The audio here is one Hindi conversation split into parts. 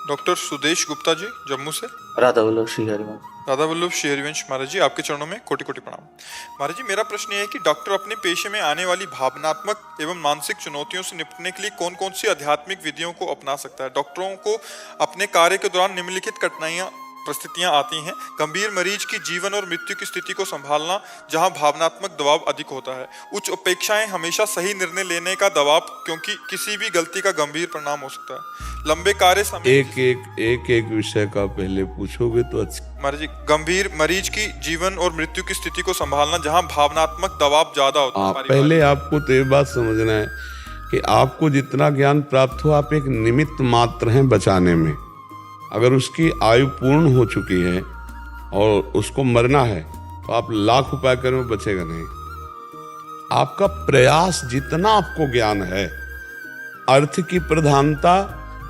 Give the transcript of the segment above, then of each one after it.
डॉक्टर सुदेश गुप्ता जी, जम्मू से। राधा वल्लभ श्री हरिवंश। राधा वल्लभ श्री हरिवंश महाराज जी, आपके चरणों में कोटि कोटि प्रणाम। महाराज जी, मेरा प्रश्न ये है कि डॉक्टर अपने पेशे में आने वाली भावनात्मक एवं मानसिक चुनौतियों से निपटने के लिए कौन कौन सी आध्यात्मिक विधियों को अपना सकता है। डॉक्टरों को अपने कार्य के दौरान निम्नलिखित कठिनाइयां परिस्थितियां आती हैं। गंभीर मरीज की जीवन और मृत्यु की स्थिति को संभालना, जहां भावनात्मक दबाव अधिक होता है। उच्च अपेक्षाएं, हमेशा सही निर्णय लेने का दबाव, क्योंकि किसी भी गलती का गंभीर परिणाम हो सकता है। लंबे कार्य समय। एक विषय का पहले पूछोगे तो अच्छा। महाराज जी, गंभीर मरीज की जीवन और मृत्यु की स्थिति को संभालना, जहां भावनात्मक दबाव ज्यादा होता है। पहले आपको तो ये बात समझना है कि आपको जितना ज्ञान प्राप्त हो, आप एक निमित्त मात्र हैं बचाने में। अगर उसकी आयु पूर्ण हो चुकी है और उसको मरना है तो आप लाख उपाय करें, वो बचेगा नहीं। आपका प्रयास, जितना आपको ज्ञान है, अर्थ की प्रधानता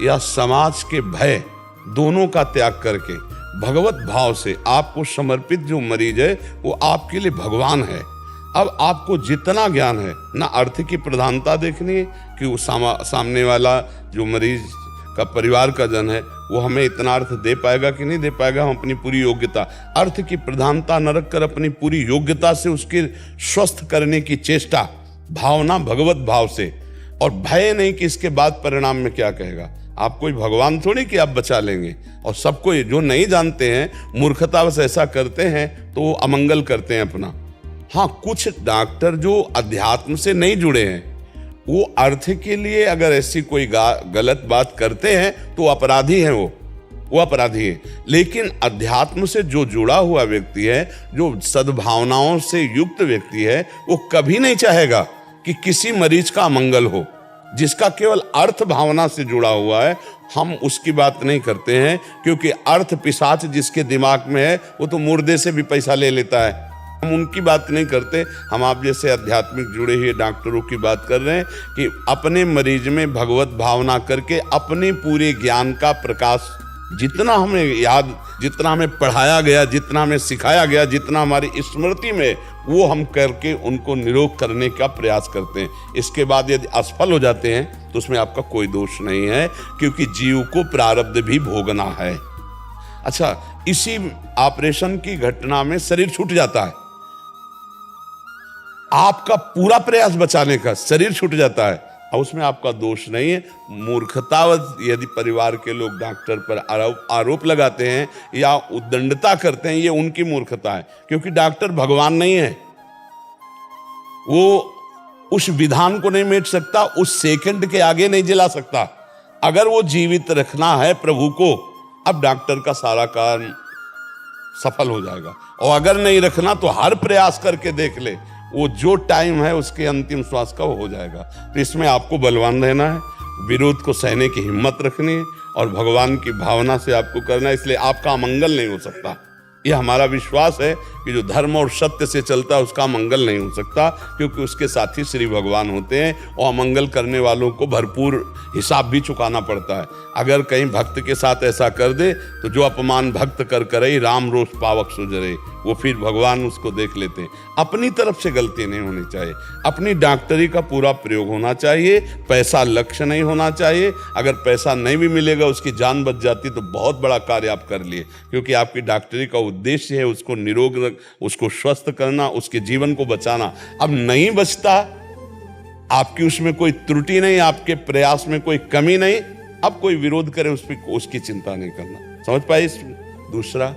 या समाज के भय, दोनों का त्याग करके भगवत भाव से आपको समर्पित जो मरीज है वो आपके लिए भगवान है। अब आपको जितना ज्ञान है, ना अर्थ की प्रधानता देखनी है कि वो सामने वाला जो मरीज का परिवार का जन है वो हमें इतना अर्थ दे पाएगा कि नहीं दे पाएगा। हम अपनी पूरी योग्यता, अर्थ की प्रधानता न रखकर अपनी पूरी योग्यता से उसके स्वस्थ करने की चेष्टा, भावना भगवत भाव से, और भय नहीं कि इसके बाद परिणाम में क्या कहेगा। आप कोई भगवान थोड़ी कि आप बचा लेंगे। और सबको जो नहीं जानते हैं, मूर्खतावश ऐसा करते हैं तो वो अमंगल करते हैं अपना। हाँ, कुछ डॉक्टर जो अध्यात्म से नहीं जुड़े हैं, वो अर्थ के लिए अगर ऐसी कोई गलत बात करते हैं तो अपराधी हैं, वो अपराधी है। लेकिन अध्यात्म से जो जुड़ा हुआ व्यक्ति है, जो सद्भावनाओं से युक्त व्यक्ति है, वो कभी नहीं चाहेगा कि किसी मरीज का अमंगल हो। जिसका केवल अर्थ भावना से जुड़ा हुआ है, हम उसकी बात नहीं करते हैं, क्योंकि अर्थ पिशाच जिसके दिमाग में है वो तो मुर्दे से भी पैसा ले लेता है। हम उनकी बात नहीं करते। हम आप जैसे आध्यात्मिक जुड़े हुए डॉक्टरों की बात कर रहे हैं कि अपने मरीज में भगवत भावना करके अपने पूरे ज्ञान का प्रकाश, जितना हमें याद, जितना हमें पढ़ाया गया, जितना हमें सिखाया गया, जितना हमारी स्मृति में, वो हम करके उनको निरोग करने का प्रयास करते हैं। इसके बाद यदि असफल हो जाते हैं तो उसमें आपका कोई दोष नहीं है, क्योंकि जीव को प्रारब्ध भी भोगना है। अच्छा, इसी ऑपरेशन की घटना में शरीर छूट जाता है, आपका पूरा प्रयास बचाने का, शरीर छूट जाता है, और उसमें आपका दोष नहीं है। मूर्खतावश यदि परिवार के लोग डॉक्टर पर आरोप लगाते हैं या उद्दंडता करते हैं, ये उनकी मूर्खता है, क्योंकि डॉक्टर भगवान नहीं है। वो उस विधान को नहीं मेट सकता, उस सेकंड के आगे नहीं जला सकता। अगर वो जीवित रखना है प्रभु को, अब डॉक्टर का सारा काम सफल हो जाएगा। और अगर नहीं रखना तो हर प्रयास करके देख ले, वो जो टाइम है उसके अंतिम श्वास का वो हो जाएगा। तो इसमें आपको बलवान रहना है, विरोध को सहने की हिम्मत रखनी है, और भगवान की भावना से आपको करना है। इसलिए आपका अमंगल नहीं हो सकता। ये हमारा विश्वास है कि जो धर्म और सत्य से चलता है उसका मंगल नहीं हो सकता, क्योंकि उसके साथी श्री भगवान होते हैं, और अमंगल करने वालों को भरपूर हिसाब भी चुकाना पड़ता है। अगर कहीं भक्त के साथ ऐसा कर दे तो जो अपमान भक्त कर करे, राम रोष पावक सुजरे, वो फिर भगवान उसको देख लेते हैं। अपनी तरफ से गलती नहीं होनी चाहिए, अपनी डॉक्टरी का पूरा प्रयोग होना चाहिए। पैसा लक्ष्य नहीं होना चाहिए। अगर पैसा नहीं भी मिलेगा, उसकी जान बच जाती तो बहुत बड़ा कार्य आप कर लिए, क्योंकि आपकी डॉक्टरी का उद्देश्य है उसको निरोग, उसको स्वस्थ करना, उसके जीवन को बचाना। अब नहीं बचता, आपकी उसमें कोई त्रुटि नहीं, आपके प्रयास में कोई कमी नहीं, अब कोई विरोध करे उस पर उसकी चिंता नहीं करना। समझ पाए इसमें? दूसरा,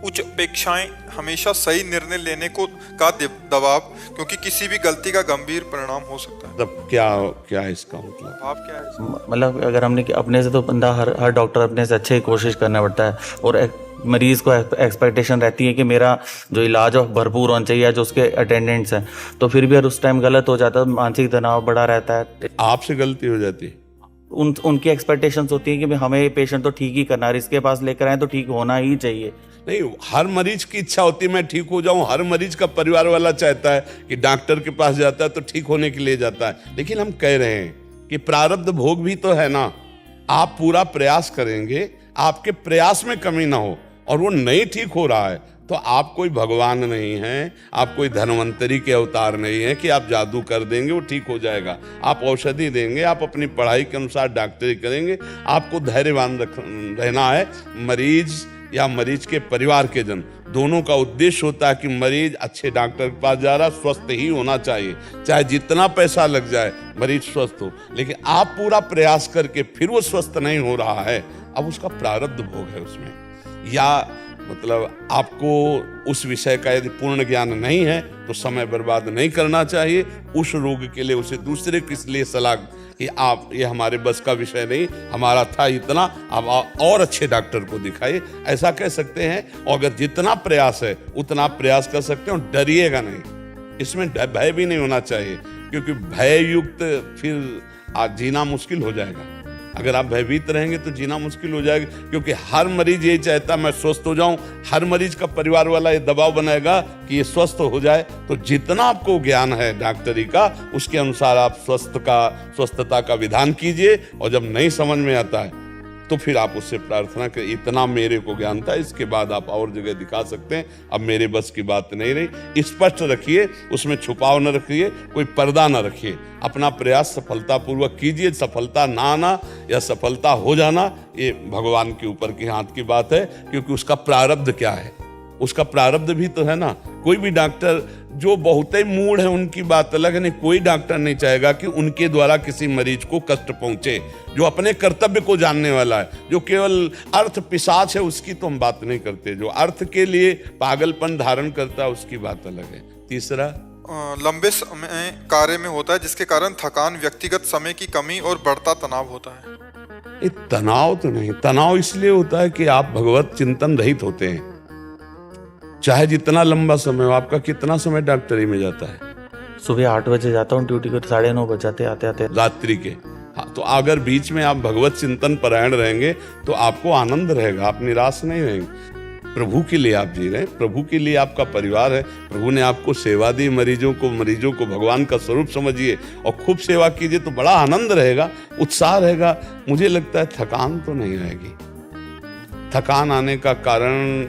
उच्च अपेक्षाएं, हमेशा सही निर्णय लेने को का दबाव, क्योंकि किसी भी गलती का गंभीर परिणाम हो सकता है। तब क्या है इसका मतलब? आप क्या है? मतलब अगर हमने अपने से, तो बंदा हर डॉक्टर अपने से अच्छे ही कोशिश करना पड़ता है, और मरीज को एक्सपेक्टेशन रहती है कि मेरा जो इलाज है भरपूर होना चाहिए, जो उसके अटेंडेंट्स हैं, तो फिर भी अगर उस टाइम गलत हो जाता है तो मानसिक तनाव बड़ा रहता है। आपसे गलती हो जाती है, उनकी एक्सपेक्टेशंस होती है कि हमें पेशेंट तो ठीक ही करना है, इसके पास लेकर आए तो ठीक होना ही चाहिए। नहीं, हर मरीज की इच्छा होती है मैं ठीक हो जाऊं। हर मरीज का परिवार वाला चाहता है कि डॉक्टर के पास जाता है तो ठीक होने के लिए जाता है। लेकिन हम कह रहे हैं कि प्रारब्ध भोग भी तो है ना। आप पूरा प्रयास करेंगे, आपके प्रयास में कमी ना हो, और वो नहीं ठीक हो रहा है तो आप कोई भगवान नहीं हैं, आप कोई धन्वंतरी के अवतार नहीं हैं कि आप जादू कर देंगे वो ठीक हो जाएगा। आप औषधि देंगे, आप अपनी पढ़ाई के अनुसार डॉक्टरी करेंगे। आपको धैर्यवान रहना है। मरीज या मरीज के परिवार के जन दोनों का उद्देश्य होता है कि मरीज अच्छे डॉक्टर के पास जा रहा, स्वस्थ ही होना चाहिए, चाहे जितना पैसा लग जाए मरीज स्वस्थ हो। लेकिन आप पूरा प्रयास करके फिर वो स्वस्थ नहीं हो रहा है, अब उसका प्रारब्ध भोग है उसमें, या मतलब आपको उस विषय का यदि पूर्ण ज्ञान नहीं है तो समय बर्बाद नहीं करना चाहिए। उस रोग के लिए उसे दूसरे किस लिए सलाह कि आप ये हमारे बस का विषय नहीं, हमारा था इतना, आप और अच्छे डॉक्टर को दिखाइए, ऐसा कह सकते हैं। और अगर जितना प्रयास है उतना प्रयास कर सकते हैं, डरिएगा नहीं। इसमें भय भी नहीं होना चाहिए, क्योंकि भय युक्त फिर आज जीना मुश्किल हो जाएगा। अगर आप भयभीत रहेंगे तो जीना मुश्किल हो जाएगा, क्योंकि हर मरीज यही चाहता मैं स्वस्थ हो जाऊं। हर मरीज का परिवार वाला ये दबाव बनाएगा कि ये स्वस्थ हो जाए। तो जितना आपको ज्ञान है डॉक्टरी का, उसके अनुसार आप स्वस्थता का विधान कीजिए। और जब नहीं समझ में आता है तो फिर आप उससे प्रार्थना करें, इतना मेरे को ज्ञान था, इसके बाद आप और जगह दिखा सकते हैं, अब मेरे बस की बात नहीं रही। स्पष्ट रखिए, उसमें छुपाव न रखिए, कोई पर्दा न रखिए। अपना प्रयास सफलतापूर्वक कीजिए। सफलता ना आना या सफलता हो जाना ये भगवान के ऊपर के हाथ की बात है, क्योंकि उसका प्रारब्ध क्या है, उसका प्रारब्ध भी तो है ना। कोई भी डॉक्टर जो बहुत ही मूड है उनकी बात अलग है, नहीं कोई डॉक्टर नहीं चाहेगा कि उनके द्वारा किसी मरीज को कष्ट पहुंचे। जो अपने कर्तव्य को जानने वाला है, जो केवल अर्थ पिशाच है, उसकी तो हम बात नहीं करते। जो अर्थ के लिए पागलपन धारण करता है उसकी बात अलग है। तीसरा, लंबे समय कार्य में होता है जिसके कारण थकान, व्यक्तिगत समय की कमी और बढ़ता तनाव होता है। ये तनाव तो नहीं, तनाव इसलिए होता है कि आप भगवत चिंतन रहित होते हैं। चाहे जितना लंबा समय हो, आपका कितना समय डॉक्टरी में जाता है? सुबह 8 बजे जाता हूँ ड्यूटी को, 9:30 बज जाते आते आते रात्रि के। हाँ, तो अगर बीच में आप भगवत चिंतन परायण रहेंगे तो आपको आनंद रहेगा, आप निराश नहीं रहेंगे। प्रभु के लिए आप जी रहे हैं, प्रभु के लिए आपका परिवार है, प्रभु ने आपको सेवा दी। मरीजों को भगवान का स्वरूप समझिए और खूब सेवा कीजिए, तो बड़ा आनंद रहेगा, उत्साह रहेगा। मुझे लगता है थकान तो नहीं आएगी। थकान आने का कारण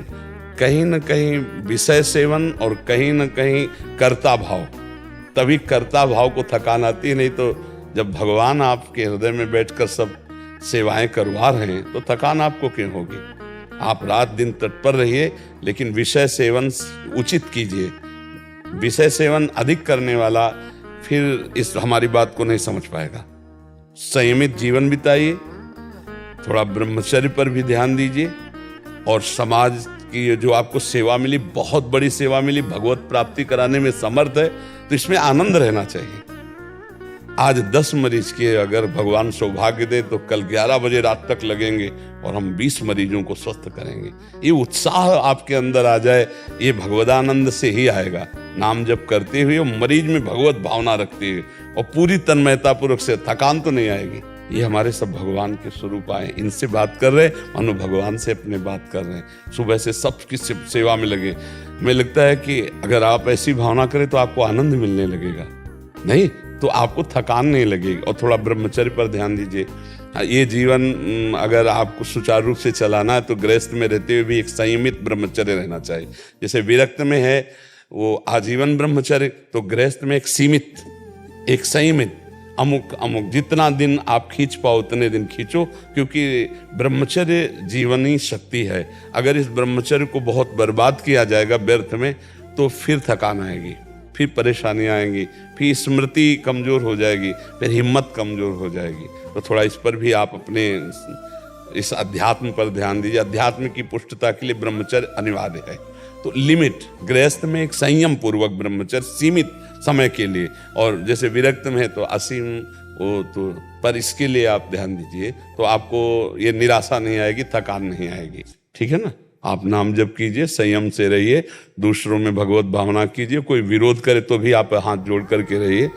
कहीं न कहीं विषय सेवन और कहीं न कहीं कर्ता भाव, तभी कर्ता भाव को थकान आती है। नहीं तो जब भगवान आपके हृदय में बैठकर सब सेवाएं करवा रहे हैं तो थकान आपको क्यों होगी। आप रात दिन तत्पर रहिए, लेकिन विषय सेवन उचित कीजिए। विषय सेवन अधिक करने वाला फिर इस हमारी बात को नहीं समझ पाएगा। संयमित जीवन बिताइए, थोड़ा ब्रह्मचर्य पर भी ध्यान दीजिए, और समाज की जो आपको सेवा मिली, बहुत बड़ी सेवा मिली, भगवत प्राप्ति कराने में समर्थ है, तो इसमें आनंद रहना चाहिए। आज 10 मरीज के अगर भगवान सौभाग्य दे तो कल 11 बजे रात तक लगेंगे और हम 20 मरीजों को स्वस्थ करेंगे। ये उत्साह आपके अंदर आ जाए, ये भगवदानंद से ही आएगा। नाम जप करते हुए मरीज में भगवत भावना रखते हुए और पूरी तन्मयता पूर्वक से, थकान तो नहीं आएगी। ये हमारे सब भगवान के स्वरूप आए, इनसे बात कर रहे हैं मानो भगवान से अपने बात कर रहे हैं। सुबह से सबकी सेवा में लगे। हमें लगता है कि अगर आप ऐसी भावना करें तो आपको आनंद मिलने लगेगा, नहीं तो आपको थकान नहीं लगेगी। और थोड़ा ब्रह्मचर्य पर ध्यान दीजिए। ये जीवन अगर आपको सुचारू रूप से चलाना है तो गृहस्थ में रहते हुए भी एक संयमित ब्रह्मचर्य रहना चाहिए। जैसे विरक्त में है वो आजीवन ब्रह्मचर्य, तो गृहस्थ में एक सीमित, एक संयमित, अमुक जितना दिन आप खींच पाओ उतने दिन खींचो, क्योंकि ब्रह्मचर्य जीवनी शक्ति है। अगर इस ब्रह्मचर्य को बहुत बर्बाद किया जाएगा व्यर्थ में, तो फिर थकान आएगी, फिर परेशानियां आएंगी, फिर स्मृति कमजोर हो जाएगी, फिर हिम्मत कमजोर हो जाएगी। तो थोड़ा इस पर भी आप अपने इस अध्यात्म पर ध्यान दीजिए। अध्यात्म की पुष्टता के लिए ब्रह्मचर्य अनिवार्य है। तो लिमिट, गृहस्थ में एक संयम पूर्वक ब्रह्मचर्य सीमित समय के लिए, और जैसे विरक्त में है तो असीम वो तो, पर इसके लिए आप ध्यान दीजिए तो आपको ये निराशा नहीं आएगी, थकान नहीं आएगी। ठीक है ना। आप नाम जप कीजिए, संयम से रहिए, दूसरों में भगवत भावना कीजिए। कोई विरोध करे तो भी आप हाथ जोड़ करके रहिए,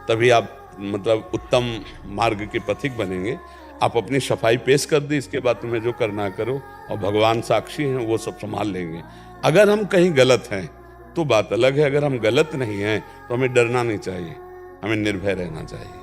तभी आप मतलब उत्तम मार्ग के पथिक बनेंगे। आप अपनी सफाई पेश कर दी, इसके बाद तुम्हें जो करना करो, और भगवान साक्षी हैं, वो सब संभाल लेंगे। अगर हम कहीं गलत हैं तो बात अलग है, अगर हम गलत नहीं हैं तो हमें डरना नहीं चाहिए, हमें निर्भय रहना चाहिए।